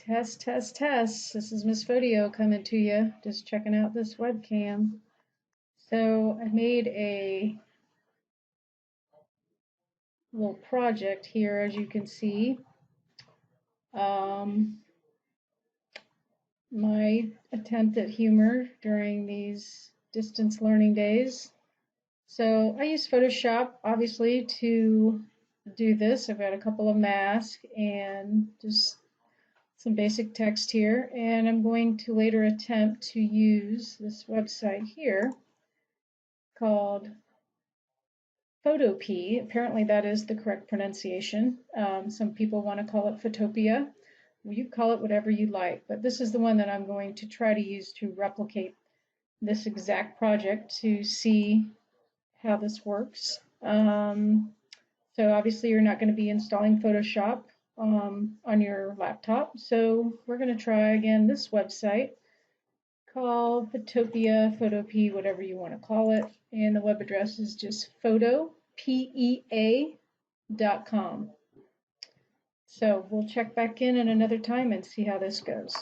Test, test, test. This is Miss Photo coming to you. Just checking out this webcam. So I made a little project here, as you can see. My attempt at humor during these distance learning days. So I use Photoshop, obviously, to do this. I've got a couple of masks and just some basic text here, and I'm going to later attempt to use this website here called Photopea. Apparently that is the correct pronunciation. Some people want to call it Photopea. Well, you call it whatever you like, but this is the one that I'm going to try to use to replicate this exact project to see how this works. So obviously you're not going to be installing Photoshop on your laptop. So we're going to try again this website called Photopea, Photopea, whatever you want to call it. And the web address is just photopea.com. So we'll check back in another time and see how this goes.